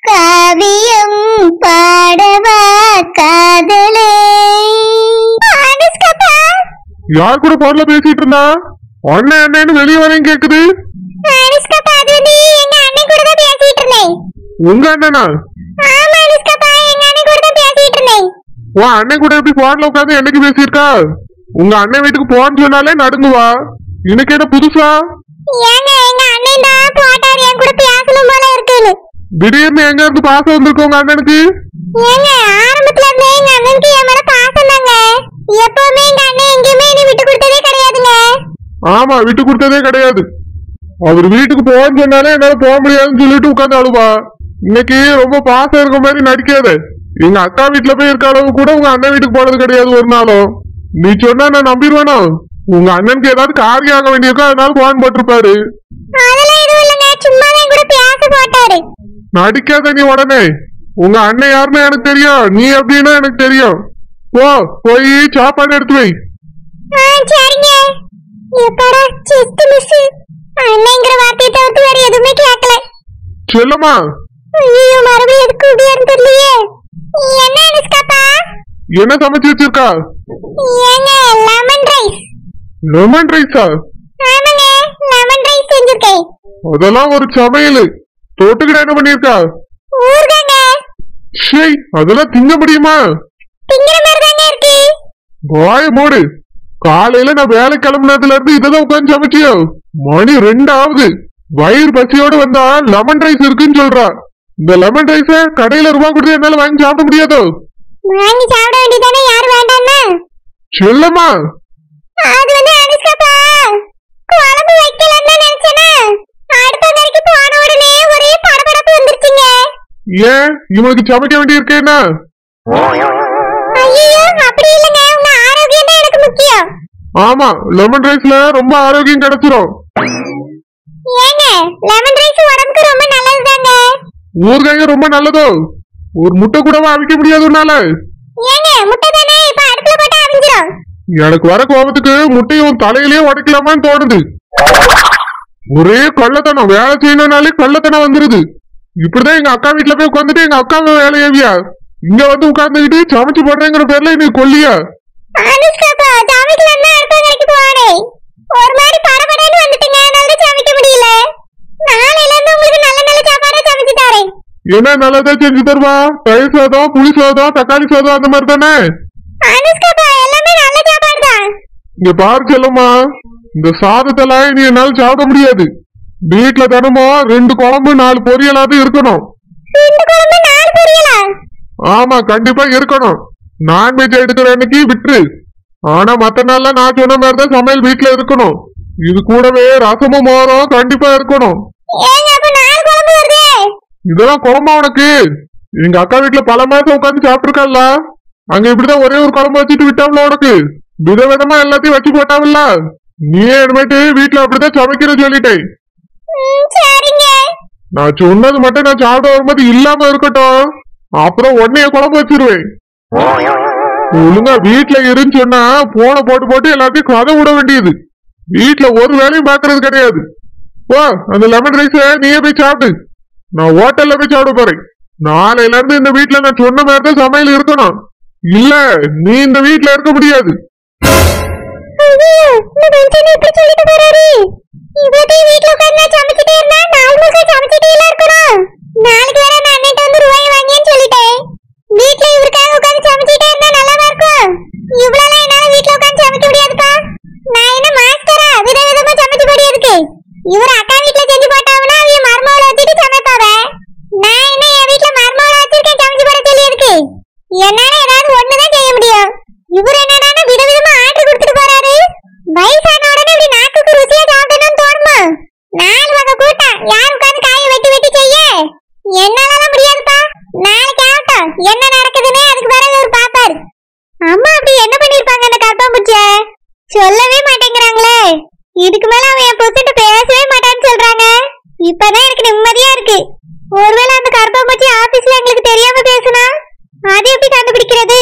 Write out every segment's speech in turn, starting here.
காவியம் பாடவா காதலே. யார் கூட பாடல பேசிட்டு இருந்தா? அண்ணன் அண்ணன்னு வெளியே வரேன் கேக்குது. உங்க அண்ணனா? உன் அண்ணன் கூட எப்படி பாடல உட்காந்து என்னைக்கு பேசியிருக்கா? உங்க அண்ணன் வீட்டுக்கு போன்னு சொன்னாலே நடுங்குவா. எனக்கு என்ன புதுசா? திடீர்னு எங்க இருந்து பாசம் வந்திருக்கு உங்க அண்ணனுக்கு? ஆமா, விட்டு கொடுத்ததே கிடையாது. அவர் வீட்டுக்கு போன்னு சொன்னாலே என்னால போக முடியாதுன்னு சொல்லிட்டு உட்காந்து அழுவா. இன்னைக்கு ரொம்ப பாசம் இருக்க மாதிரி நடிக்காத. எங்க அக்கா வீட்டுல போய் இருக்க அளவு கூட உங்க அண்ணன் வீட்டுக்கு போனது கிடையாது ஒரு நாளும். நீ சொன்னா நான் நம்பிடுவேனா? உங்க அண்ணனுக்கு ஏதாவது காரியம் ஆக வேண்டியிருக்கோ அதனால போன் போட்டிருப்பாரு. நடிக்காத நீ உடனே. உங்க அண்ணன் யாருன்னு எனக்கு தெரியும், நீ எப்படின்னா எனக்கு தெரியும். போய் சாப்பாடு எடுத்து வை. செல்லமா என்ன சமைச்சு வச்சிருக்கா? லெமன் ரைஸா? அதெல்லாம் ஒரு சமையல். தொட்டுக்கிட்ட என்ன பண்ணிருக்கா? அதெல்லாம் திங்க முடியுமா? வாய மூடு. காலையில நான் வேலை கிளம்புனதுல இருந்து இததான் உட்காந்து சமைச்சியோ? மணி 2 ஆகுது. வயிறு பசியோடு வந்தா லெமன் ரைஸ் இருக்குன்னு சொல்றா. இந்த லெமன் ரைஸ கடையில ரூபா கொடுத்து என்னால வாங்கி சாப்பிட முடியாதோ? செல்லமா ஏன் இவனுக்கு சமைக்க வேண்டி இருக்கேன்னா? ஆமா, லெமன் ரைஸ்ல ரொம்ப ஆரோக்கியம் கிடைச்சிரும். ஊறுகாய் ரொம்ப நல்லதோ? ஒரு முட்டை கூடவா அவிக்க முடியாது உன்னால? எனக்கு வர கோபத்துக்கு முட்டையும் தலையிலேயே உடைக்கலாமான்னு தோணுது. ஒரே கள்ளத்தனம். வேலை செய்யணும்னாலே கள்ளத்தனம் வந்துருது. இப்படிதான் எங்க அக்கா வீட்டுல போய் உட்காந்துட்டு எங்க அக்காவை வேலை ஏவியா? இங்க வந்து உட்கார்ந்துக்கிட்டு சமைச்சு போடுறேங்கிற பேர்ல நீ கொல்லியா? என்ன நல்லதா செஞ்சு தருவா? தயிர் சாதம், புளி சாதம், தக்காளி சாதம் அந்த மாதிரி தானே? இங்க பாரு செல்லம்மா, இந்த சாதத்தெல்லாம் நீ என்னால சாப்பிட முடியாது. வீட்டுல தினமும் 2 குழம்பு 4 பொரியலாவது இருக்கணும். ஆமா, கண்டிப்பா இருக்கணும். நான்வெஜ் எடுக்கிற அன்னைக்கு விட்டுரு. ஆனா மத்த நாள்ல நான் சொன்ன மாதிரிதான் சமையல் வீட்டுல இருக்கணும். இது கூடவே ரசமும் மோரும் கண்டிப்பா இருக்கணும். இதெல்லாம் குழம்பா உனக்கு? எங்க அக்கா வீட்டுல பல மாசம் உட்காந்து சாப்பிட்டுருக்கல. அங்க இப்படிதான் ஒரே ஒரு குழம்பு வச்சுட்டு விட்டாவில உனக்கு. விதவிதமா எல்லாத்தையும் வச்சு போட்டாவில்ல. நீயே இனிமேட்டு வீட்டுல அப்படிதான் சமைக்கிற சொல்லிட்டேன். நான் சொன்னது மட்டும் நான் சாப்பிட வரும்போது இல்லாம இருக்கட்டும். அப்புறம் உன்னைய குழம்பு வச்சிருவேன். ஒழுங்கா வீட்டுல இருன்னு சொன்னா போன போட்டு எல்லாத்தையும் கதை விட வேண்டியது. வீட்டுல ஒரு வேலையும் பாக்குறது கிடையாது. அந்த லெமன் ரைஸ நீயே போய் சாப்பிடு. நான் ஹோட்டல்ல போய் சாப்பிட போறேன். நாளையில இருந்து இந்த வீட்டுல நான் சொன்ன மாதிரிதான் சமையல் இருக்கணும். இல்ல நீ இந்த வீட்டுல இருக்க முடியாது. சொல்லவே மாட்டேங்கிறாங்களே. இதுக்கு மேல அவன் என் புருஷன்ட்ட பேசவே மாட்டான்னு சொல்றாங்க. இப்பதான் எனக்கு நிம்மதியா இருக்கு. ஒருவேளை அந்த கருப்பாம்பூச்சி ஆபீஸ்ல எங்களுக்கு தெரியாம பேசுனா அது எப்படி கண்டுபிடிக்கிறது?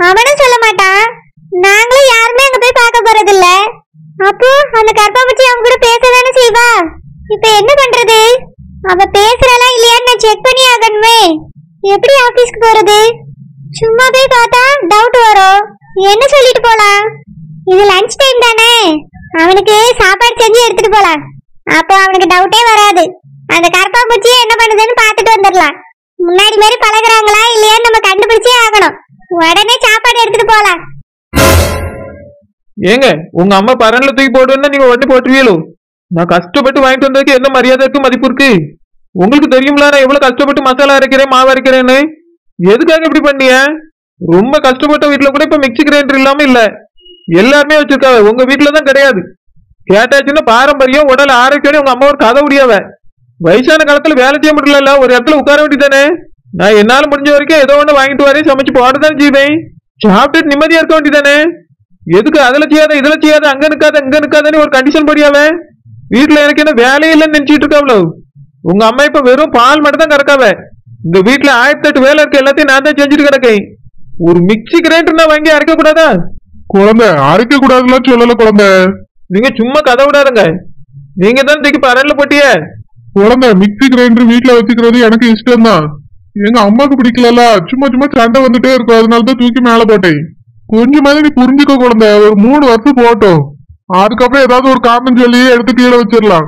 அவனும் சொல்ல மாட்டான். நாங்களும் யாருமே அங்க போய் பார்க்க போறது இல்ல. அப்போ அந்த கருப்பாம்பூச்சி அவங்க கூட பேசதானே செய்வா. இப்ப என்ன பண்றது? அவ பேசுறாளா இல்லையான்னு நான் செக் பண்ணி ஆகணுமே. எப்படி ஆபீஸ்க்கு போறது? சும்மா போய் பார்த்தா டவுட் வரும். என்ன சொல்லிட்டு போலாம்? இது லஞ்ச் டைம் தானே, அவனுக்கு சாப்பாடு செஞ்சு எடுத்துட்டு போலாம். அப்போ அவனுக்கு டவுட்டே வராது. அந்த கரப்பாம்பூச்சியை என்ன பண்ணுதுன்னு பார்த்துட்டு வந்துடலாம். முன்னாடி மாதிரி பழகுறாங்களா இல்லையான்னு நம்ம கண்டுபிடிச்சே ஆகணும். உடனே சாப்பாடு எடுத்துட்டு போலாம். ஏங்க உங்க அம்மா பரன்ல தூக்கி போடுன்னா நீங்க உடனே போட்டுருவீங்களோ? நான் கஷ்டப்பட்டு வாங்கிட்டு வந்ததுக்கு என்ன மரியாதை இருக்கு, மதிப்பு இருக்கு? உங்களுக்கு தெரியுங்களா நான் எவ்வளவு கஷ்டப்பட்டு மசாலா அரைக்கிறேன், மாவு அரைக்கிறேன்னு? எதுக்காக இப்படி பண்ணிய? ரொம்ப கஷ்டப்பட்ட வீட்டுல கூட இப்ப மிக்சி கிரைண்டர் இல்லாம இல்ல, எல்லாருமே வச்சிருக்காவ. உங்க வீட்டுலதான் கிடையாது. கேட்டாச்சுன்னா பாரம்பரியம், உடல் ஆரோக்கியம். உங்க அம்மா ஒரு கதை முடியாவ. வயசான காலத்துல வேலை செய்ய முடியல, ஒரு இடத்துல உட்கார வேண்டியதானே? நான் என்னால முடிஞ்ச வரைக்கும் ஏதோ ஒண்ணு வாங்கிட்டு வரேன், சமைச்சு போடதான் செய்வேன். சாப்பிட்டு நிம்மதியா இருக்க வேண்டியதானே? எதுக்கு அதுல செய்யாத இதுல செய்யாத, அங்க நிக்காதன்னு ஒரு கண்டிஷன் படியாவ. வீட்டுல எனக்கு என்ன வேலையே இல்லைன்னு நினைச்சிட்டு இருக்காவளோ? உங்க அம்மா இப்ப வெறும் பால் மட்டும் தான் கறக்காவ. இந்த வீட்டுல 1008 வேலை இருக்கு, எல்லாத்தையும் நான் தான் செஞ்சுட்டு கிடக்கேன். ஒரு மிக்சி கிரைண்டர் நான் வாங்கி அரைக்க கூடாதா? குழந்தை அரைக்க கூடாதுலாம் சொல்லல குழந்தை. நீங்க சும்மா கதை விடாதுங்க. நீங்க தான் தூக்கி பரன்ல போட்டிய. குழந்தை மிக்சி கிரைண்டர் வீட்டுல வச்சுக்கிறது எனக்கு இஷ்டம் தான். எங்க அம்மாக்கு பிடிக்கல, சும்மா சும்மா சண்டை வந்துட்டே இருக்கும், அதனாலதான் தூக்கி மேல போட்டேன். கொஞ்சமாவது நீ புரிஞ்சுக்க குழந்தை. ஒரு 3 வருஷம் போட்டோம், அதுக்கப்புறம் ஏதாவது ஒரு காரணம் சொல்லி எடுத்து கீழே வச்சிடலாம்.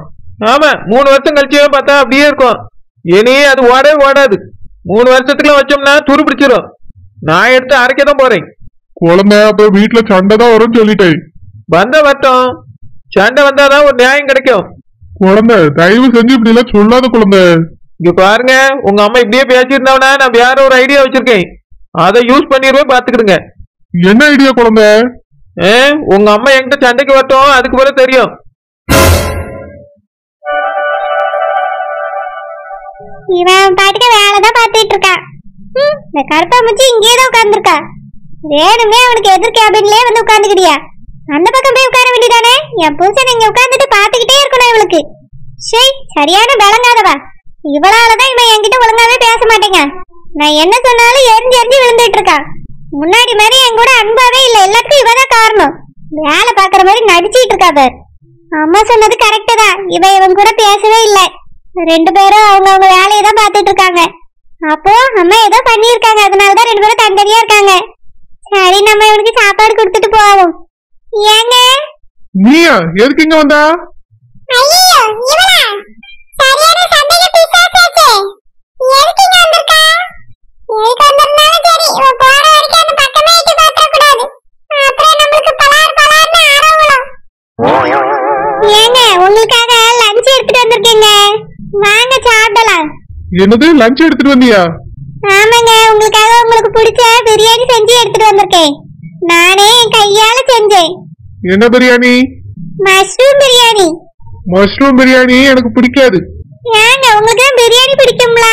ஆமா, 3 வருஷம் கழிச்சு பார்த்தா அப்படியே இருக்கும். இனி அது ஓடவே ஓடாது. 3 வருஷத்துக்குள்ள வச்சோம்னா துரு பிடிச்சிரும். நான் எடுத்து அரைக்கதான் போறேன். குழந்தை அப்புறம் வீட்டுல சண்டை தான் வரும்னு சொல்லிட்டேன். வந்த வரட்டும், சண்டை வந்தாதான் ஒரு நியாயம் கிடைக்கும். குழந்தை தயவு செஞ்சு இப்படி எல்லாம் சொல்லாத குழந்தை. இங்க பாருங்க, உங்க அம்மா இப்படியே பேசியிருந்தாவனா நான் வேற ஒரு ஐடியா வச்சிருக்கேன், அதை யூஸ் பண்ணிடுவேன், பாத்துக்கிடுங்க. என்ன ஐடியா குழந்தை? உங்க அம்மா என்கிட்ட சண்டைக்கு வரட்டும், அதுக்கு பிறகு தெரியும். இவன் பாட்டுக்கு வேலைதான் பார்த்துட்டு இருக்கான். இந்த கருப்பாம்பூச்சி இங்கேதான் உட்கார்ந்துருக்கா. வேணுமே அவனுக்கு எதிர் கேபின்லயே வந்து உட்கார்ந்துக்கிட்டியா? அந்த பக்கம் போய் உட்கார வேண்டியதானே? என் புருஷன் இங்க உட்கார்ந்துட்டு பாத்துக்கிட்டே இருக்கணும் இவளுக்கு. சரி, சரியான விளங்காதவா. இவளாலதான் இவன் என்கிட்ட ஒழுங்காவே பேச மாட்டேங்க. நான் என்ன சொன்னாலும் எரிஞ்சு எரிஞ்சு விழுந்துட்டு இருக்கா. முன்னாடி மாதிரி என் கூட அன்பாவே இல்ல, எல்லாத்துக்கும் இவதான் காரணம். வேலை பாக்குற மாதிரி நடிச்சிட்டு இருக்கா பார். அம்மா சொன்னது கரெக்டு தான், இவன் கூட பேசவே இல்லை. 2 பேரும் அவங்க வேலையை தான் பார்த்துட்டு இருக்காங்க. அப்போ அம்மா ஏதோ பண்ணியிருக்காங்க, அதனாலதான் 2 பேரும் தனித்தனியா இருக்காங்க. சரி, நம்ம இவனுக்கு சாப்பாடு கொடுத்துட்டு போவோம். ஏங்க நீயா எதுக்கு இங்க வந்தா? ஐயோ இவனா சரியான சந்தேக பிசாசாச்சே. எதுக்கு இங்க வந்திருக்கா? எதுக்கு வந்திருந்தாலும் சரி, இவன் போற வரைக்கும் அந்த பக்கமே எட்டி பார்க்க கூடாது. அப்புறம் நம்மளுக்கு பலார்னு ஆரவணும். ஏங்க உங்களுக்காக லஞ்ச் எடுத்துட்டு வந்திருக்கீங்க, வாங்க சாப்பிடலாம். என்னது லஞ்ச் எடுத்துட்டு வந்தியா? ஆமாங்க, உங்களுக்காக உங்களுக்கு பிடிச்ச பிரியாணி செஞ்சு எடுத்துட்டு வந்திருக்கேன். நானே என் கையால செஞ்சேன். என்ன பிரியாணி? மஷ்ரூம் பிரியாணி. மஷ்ரூம் பிரியாணி எனக்கு பிடிக்காது. ஏங்க உங்களுக்கு பிரியாணி பிடிக்கும்ல?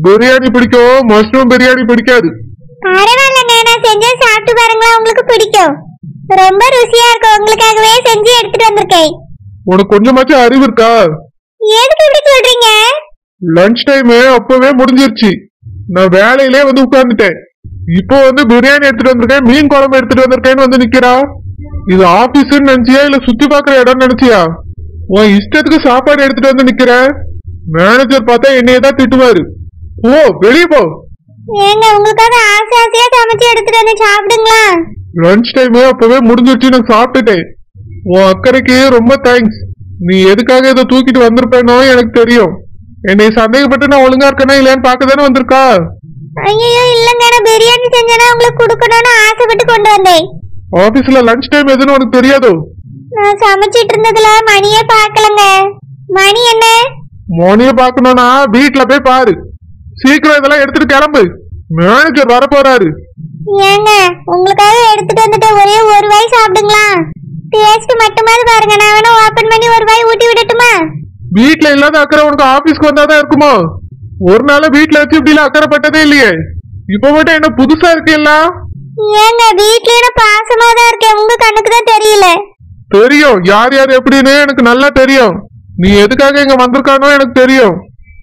பிரியாணி பிடிக்கும், மஷ்ரூம் பிரியாணி பிடிக்காது. பரவாயில்லங்க, நான் செஞ்சு சாப்பிட்டு பாருங்களா, உங்களுக்கு பிடிக்கும். ரொம்ப ருசியா இருக்கும், உங்களுக்காகவே செஞ்சு எடுத்துட்டு வந்திருக்கேன். உனக்கு கொஞ்சமாச்சும் அறிவு இருக்கா? எதுக்கு இப்படி சொல்றீங்க? லஞ்ச் டைம் அப்பவே முடிஞ்சிருச்சு, நான் வேலையிலே வந்து உட்கார்ந்துட்டேன். இப்போ வந்து பிரியாணி எடுத்துட்டு வந்திருக்கேன், மீன் குழம்பு எடுத்துட்டு வந்திருக்கேன்னு வந்து நிக்கிறா. இது ஆபீஸ்ன்னு நினைச்சியா இல்ல சுத்தி பாக்குற இடம் நினைச்சியா? உன் இஷ்டத்துக்கு சாப்பாடு எடுத்துட்டு வந்து நிக்கிற. மேனேஜர் பார்த்தா என்னையதான் திட்டுவாரு. ஓ வெளியே போ. ஏங்க உங்களுக்காக ஆசை ஆசையா சமைச்சு எடுத்துட்டு வந்து சாப்பிடுங்களா. லஞ்ச் டைம் அப்பவே முடிஞ்சிருச்சு, நான் சாப்பிட்டுட்டேன். உன் அக்கறைக்கு ரொம்ப தேங்க்ஸ். நீ எதுக்காக இதை தூக்கிட்டு வந்திருப்பேனோ எனக்கு தெரியும். என்னை சந்தேகப்பட்டு நான் ஒழுங்கா இருக்கேனா இல்லையான்னு பார்க்க தானே வந்திருக்கா. ஐயோ இல்லங்க, நான் பிரியாணி செஞ்சேன்னா உங்களுக்கு கொடுக்கணும்னு ஆசைப்பட்டு கொண்டு வந்தேன். ஆபீஸ்ல லஞ்ச் டைம் எதுன்னு உனக்கு தெரியாதோ? நான் சமைச்சிட்டு இருந்ததுல மணியே பார்க்கலங்க. மணி என்ன? மணிய பாக்கணும்னா வீட்டுல போய் பாரு. சீக்கிரம் இதெல்லாம் எடுத்துட்டு கிளம்பு, மேனேஜர் வர போறாரு. ஏங்க உங்களுக்காக எடுத்துட்டு வந்துட்டு ஒரே ஒரு வாய் சாப்பிடுங்களா, டேஸ்ட் மட்டுமாவது பாருங்க. நான் வேணா ஓபன் பண்ணி ஒரு வாய் ஊட்டி விடட்டுமா? வீட்டுல இல்லாத அக்கறை உனக்கு ஆபீஸ்க்கு வந்தாதான் இருக்குமோ? ஒரு நாள் வீட்டுல வச்சு இப்படி அக்கறைப்பட்டதே இல்லையே, இப்ப மட்டும் என்ன புதுசா இருக்குல்ல? ஏங்க வீட்லயே பாசமா தான் இருக்கேன், உங்க கண்ணுக்கு தான் தெரியல. தெரியும் யார் யார் எப்படின்னு எனக்கு நல்லா தெரியும். நீ எதுக்காக இங்க வந்திருக்கானோ எனக்கு தெரியும்.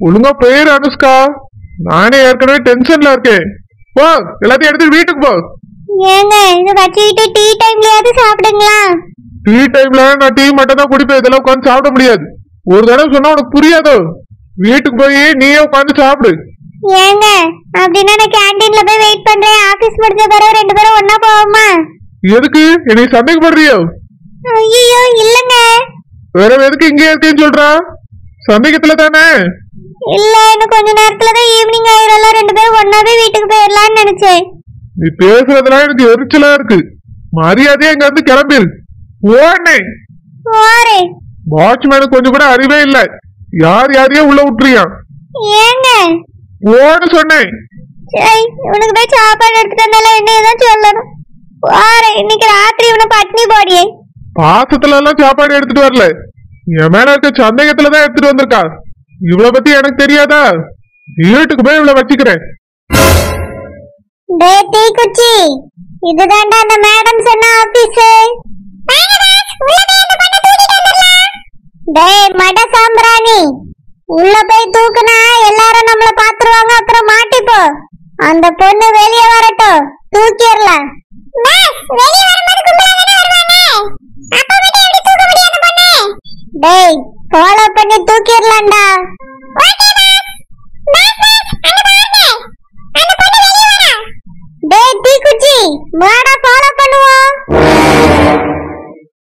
ஒழுங்கா பேரு அனுஷ்கா. நானே ஏற்கனவே டென்ஷன்ல இருக்கேன். போ எல்லாத்தையும் எடுத்து வீட்டுக்கு போ. ஏங்க இத வச்சுக்கிட்டு டீ டைம்லயாவது சாப்பிடுங்களா? டீ டைம்ல நான் டீ மட்டும் தான் குடிப்பேன், இதெல்லாம் உட்காந்து சாப்பிட முடியாது. ஒரு தடவை சொன்னா உனக்கு புரியாதோ? வீட்டுக்கு போய் நீயே உட்காந்து சாப்பிடு. ஏங்க அப்படின்னா நான் கேண்டீன்ல போய் வெயிட் பண்றேன். ஆபீஸ் முடிஞ்ச பிறகு 2 பேரும் ஒன்னா போவோமா? எதுக்கு என்னை சந்தேகப்படுறியோ? ஐயோ இல்லங்க. வேற எதுக்கு இங்கே இருக்கேன்னு சொல்றா? சந்தேகத்துல தானே? இல்ல இன்னும் கொஞ்ச நேரத்துலதான் ஈவினிங் ஆயிரம்ல, 2 பேரும் ஒன்னாவே வீட்டுக்கு போயிடலாம்னு நினைச்சேன். நீ பேசுறதுலாம் எனக்கு எரிச்சலா இருக்கு. மரியாதையா இங்க இருந்து கிளம்பிரு. ஓடனே வாட்ச்மேனுக்கு கொஞ்சம் கூட அறிவே இல்ல. யார் யாரையோ உள்ள விட்டுறியா? ஏங்க ஓடு சொன்னேன். உனக்கு போய் சாப்பாடு எடுத்துட்டு வந்தாலும் என்னையதான் சொல்லணும். இன்னைக்கு ராத்திரி இவனை பட்னி போடியே. பாசத்துல எல்லாம் சாப்பாடு எடுத்துட்டு வரல, என் மேல இருக்க சந்தேகத்துலதான் எடுத்துட்டு வந்திருக்கா. இவ்வளவு பத்தி எனக்கு தெரியாதா? வீட்டுக்கு போய் இவ்வளவு வச்சுக்கிறேன். குச்சி இதுதான்டா அந்த மேடம் சொன்ன ஆபீஸ். மட சாம்பிராணி உள்ள போய் தூக்குனா எல்லாரும் நம்மள பாத்துருவாங்க, அப்புறம் மாட்டிப்போ. அந்த பொண்ணு வெளியே வரட்டும், தூக்கிடலாம். ஃபாலோ பண்ணி தூக்கிடலாம்டா.